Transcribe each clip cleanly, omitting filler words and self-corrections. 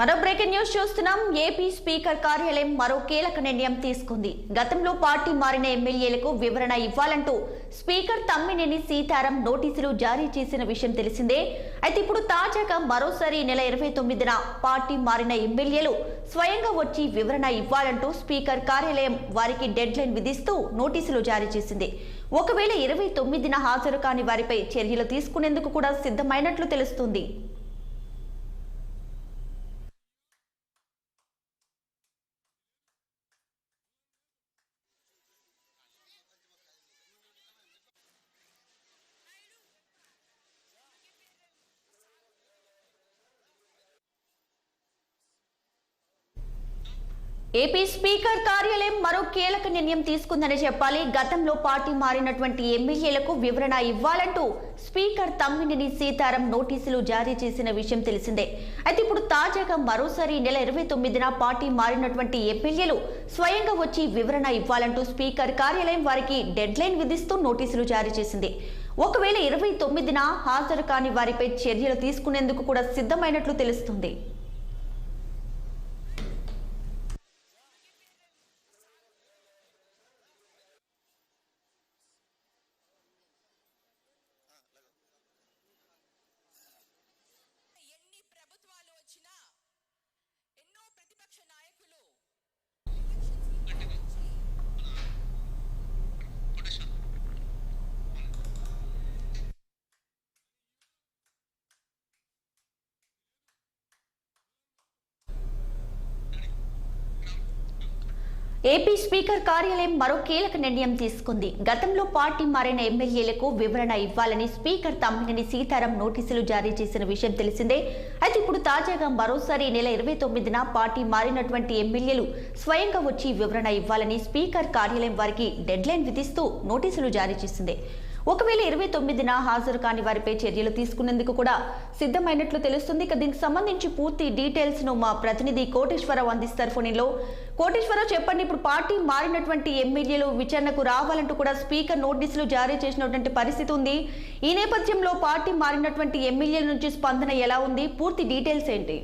మరో breaking news చూస్తున్నాం. AP speaker కార్యాలయం మరో కీలక నిర్ణయం తీసుకుంది. గతంలో పార్టీ మారిన ఎమ్మెల్యేలకు వివరణ ఇవ్వాలంటూ స్పీకర్ తమ్మినేని సీతారాం నోటీసులు జారీ చేసిన విషయం తెలిసిందే. అయితే ఇప్పుడు తాజాగా మరోసారి నెల 29న పార్టీ మారిన ఎమ్మెల్యేలు స్వయంగా వచ్చి వివరణ ఇవ్వాలంటూ స్పీకర్ కార్యాలయం వారికి డెడ్ లైన్ విధిస్తూ నోటీసులు జారీ చేసింది. ఒకవేళ 29న హాజరు కాని వారిపై చర్యలు తీసుకునేందుకు కూడా సిద్ధమైనట్లు తెలుస్తుంది. ఏపీ స్పీకర్ కార్యాలయం మరో కీలక నిర్ణయం తీసుకుందని చెప్పాలి. గతంలో పార్టీ మారినటువంటి ఎమ్మెల్యేలకు వివరణ ఇవ్వాలంటూ స్పీకర్ తమ్మినేని సీతారాం నోటీసులు జారీ చేసిన విషయం తెలిసిందే. అయితే ఇప్పుడు తాజాగా మరోసారి నెల 29న పార్టీ మారినటువంటి ఎమ్మెల్యేలు స్వయంగా వచ్చి వివరణ ఇవ్వాలంటూ స్పీకర్ కార్యాలయం వారికి డెడ్ లైన్ విధిస్తూ నోటీసులు జారీ చేసింది. ఒకవేళ 29న హాజరు కాని వారిపై చర్యలు తీసుకునేందుకు కూడా సిద్ధమైనట్లు తెలుస్తుంది. ప్రభుత్వాలు వచ్చినా ఎన్నో ప్రతిపక్ష నాయకులు ఏపీ స్పీకర్ కార్యాలయం మరో కీలక నిర్ణయం తీసుకుంది. గతంలో పార్టీ మారిన ఎమ్మెల్యేలకు వివరణ ఇవ్వాలని స్పీకర్ తమ్మినేని సీతారాం నోటీసులు జారీ చేసిన విషయం తెలిసిందే. అయితే ఇప్పుడు తాజాగా మరోసారి నెల 29న పార్టీ మారినటువంటి ఎమ్మెల్యేలు స్వయంగా వచ్చి వివరణ ఇవ్వాలని స్పీకర్ కార్యాలయం వారికి డెడ్ లైన్ విధిస్తూ నోటీసులు జారీ చేసింది. ఒకవేళ 29న హాజరు కాని వారిపై చర్యలు తీసుకునేందుకు కూడా సిద్ధమైనట్లు తెలుస్తుంది. ఇక దీనికి సంబంధించి పూర్తి డీటెయిల్స్ ను మా ప్రతినిధి కోటేశ్వరరావు అందిస్తారు ఫోన్లో. కోటేశ్వరరావు, చెప్పండి, ఇప్పుడు పార్టీ మారినటువంటి ఎమ్మెల్యేలు విచారణకు రావాలంటూ కూడా స్పీకర్ నోటీసులు జారీ చేసినటువంటి పరిస్థితి ఉంది. ఈ నేపథ్యంలో పార్టీ మారినటువంటి ఎమ్మెల్యేల నుంచి స్పందన ఎలా ఉంది? పూర్తి డీటెయిల్స్ ఏంటి?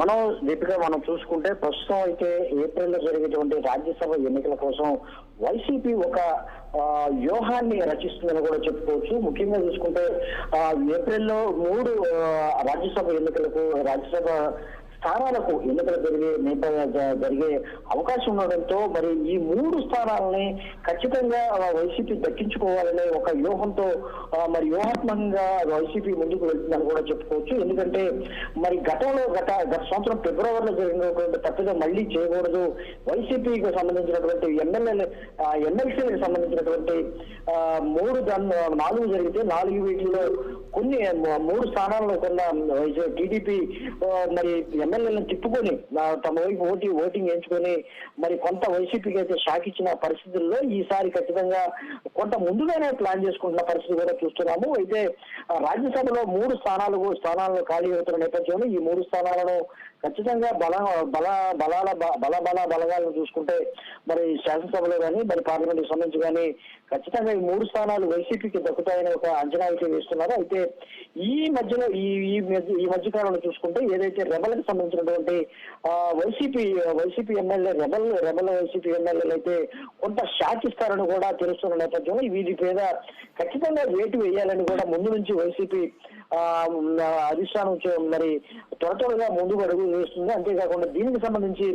మనం చూసుకుంటే ప్రస్తుతం అయితే ఏప్రిల్లో జరిగేటువంటి రాజ్యసభ ఎన్నికల కోసం వైసీపీ ఒక వ్యూహాన్ని రచిస్తుందని కూడా చెప్పుకోవచ్చు. ముఖ్యంగా చూసుకుంటే ఏప్రిల్లో 3 రాజ్యసభ స్థానాలకు ఎన్నికలు జరిగే అవకాశం ఉండడంతో మరి ఈ 3 స్థానాలని ఖచ్చితంగా వైసీపీ దక్కించుకోవాలనే ఒక వ్యూహంతో మరి వ్యూహాత్మకంగా వైసీపీ ముందుకు వెళ్తుందని కూడా చెప్పుకోవచ్చు. ఎందుకంటే మరి గత సంవత్సరం ఫిబ్రవరిలో జరిగినటువంటి తప్పిదం మళ్ళీ చేయకూడదు. వైసీపీకి సంబంధించినటువంటి ఎమ్మెల్సీలకు సంబంధించినటువంటి 4 జరిగితే 4 వీటిల్లో కొన్ని 3 స్థానాల్లో కొన్న టీడీపీ మరి ఎమ్మెల్యేలను తిప్పుకొని తమ వైపు ఓటింగ్ ఎంచుకొని మరి కొంత వైసీపీకి అయితే షాక్ ఇచ్చిన పరిస్థితుల్లో ఈసారి ఖచ్చితంగా కొంత ముందుగానే ప్లాన్ చేసుకుంటున్న పరిస్థితి కూడా చూస్తున్నాము. అయితే రాజ్యసభలో 3 స్థానాలు ఖాళీ అవుతున్న నేపథ్యంలో ఈ 3 స్థానాలను ఖచ్చితంగా బలగాలను చూసుకుంటే మరి శాసనసభలో కానీ మరి పార్లమెంట్కి సంబంధించి కానీ ఖచ్చితంగా ఈ 3 స్థానాలు వైసీపీకి దక్కుతాయని ఒక అంచనా అయితే వేస్తున్నారు. అయితే ఈ మధ్యలో ఈ మధ్యకాలంలో చూసుకుంటే ఏదైతే రెబల్కి సంబంధించినటువంటి వైసీపీ ఎమ్మెల్యే రెబల్ వైసీపీ ఎమ్మెల్యేలు అయితే కొంత షాక్ ఇస్తారని కూడా తెలుస్తున్న నేపథ్యంలో వీటి మీద ఖచ్చితంగా వేటు వేయాలని కూడా ముందు నుంచి వైసీపీ అధిష్టానం మరి త్వరగా ముందుకు అడుగు వేస్తుంది. అంతేకాకుండా దీనికి సంబంధించి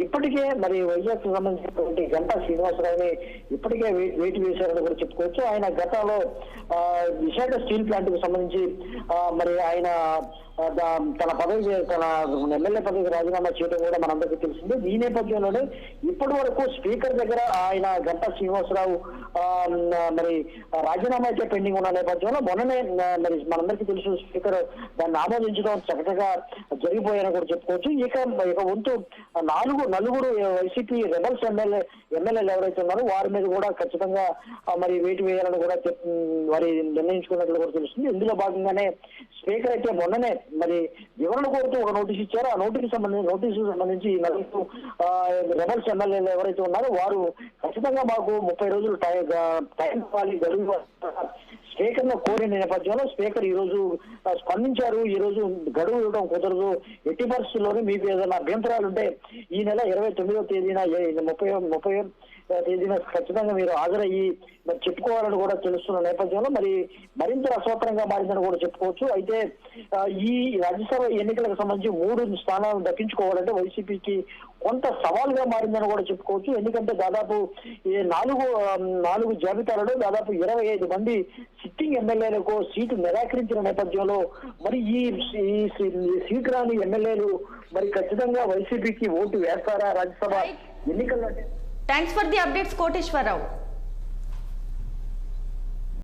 ఇప్పటికే మరి వైజాగ్ సంబంధించినటువంటి గంటా శ్రీనివాసరావుని ఇప్పటికే వేటు వేశారని కూడా చెప్పుకోవచ్చు. ఆయన గతంలో విశాఖ స్టీల్ ప్లాంట్ కు సంబంధించి మరి ఆయన తన ఎమ్మెల్యే పదవికి రాజీనామా చేయడం కూడా మనందరికీ తెలిసిందే. ఈ నేపథ్యంలోనే ఇప్పటి వరకు స్పీకర్ దగ్గర ఆయన గంటా శ్రీనివాసరావు మరి రాజీనామా అయితే పెండింగ్ ఉన్న నేపథ్యంలో మొన్ననే మరి మనందరికీ తెలుసు స్పీకర్ దాన్ని ఆమోదించడం చక్కగా జరిగిపోయాయని కూడా చెప్పుకోవచ్చు. ఇక వంతు నలుగురు వైసీపీ రెబల్స్ ఎమ్మెల్యేలు ఎవరైతే ఉన్నారో వారి మీద కూడా ఖచ్చితంగా మరి వేటు వేయాలని కూడా మరి నిర్ణయించుకున్నట్లు కూడా తెలుస్తుంది. ఇందులో భాగంగానే స్పీకర్ అయితే మొన్ననే మరి వివరణ కోరుతూ ఒక నోటీస్ ఇచ్చారు. ఆ నోటీసు సంబంధించి నలుగురు రెబల్స్ ఎమ్మెల్యేలు ఎవరైతే ఉన్నారో వారు ఖచ్చితంగా మాకు 30 రోజులు టైం ఇవ్వాలి, గడువు స్పీకర్ ను కోరిన నేపథ్యంలో స్పీకర్ ఈ రోజు స్పందించారు. ఈ రోజు గడువు ఇవ్వడం కుదరదు, ఎట్టి పరిస్థితుల్లోనే మీకు ఏదైనా అభ్యంతరాలు ఉంటే ఈ నెల 29వ తేదీన 30వ తేదీన ఖచ్చితంగా మీరు హాజరయ్యి మరి చెప్పుకోవాలని కూడా తెలుస్తున్న నేపథ్యంలో మరి మరింత అస్వతంగా మారిందని కూడా చెప్పుకోవచ్చు. అయితే ఈ రాజ్యసభ ఎన్నికలకు సంబంధించి 3 స్థానాలను దక్కించుకోవాలంటే వైసీపీకి కొంత సవాల్గా మారిందని కూడా చెప్పుకోవచ్చు. ఎందుకంటే దాదాపు ఈ 4 జాబితాలలో దాదాపు 25 మంది సిట్టింగ్ ఎమ్మెల్యేలకు సీటు నిరాకరించిన నేపథ్యంలో మరి ఈ సీటు రాని ఎమ్మెల్యేలు మరి ఖచ్చితంగా వైసీపీకి ఓటు వేస్తారా రాజ్యసభ ఎన్నికల్లో? Thanks for the updates Koteswararao.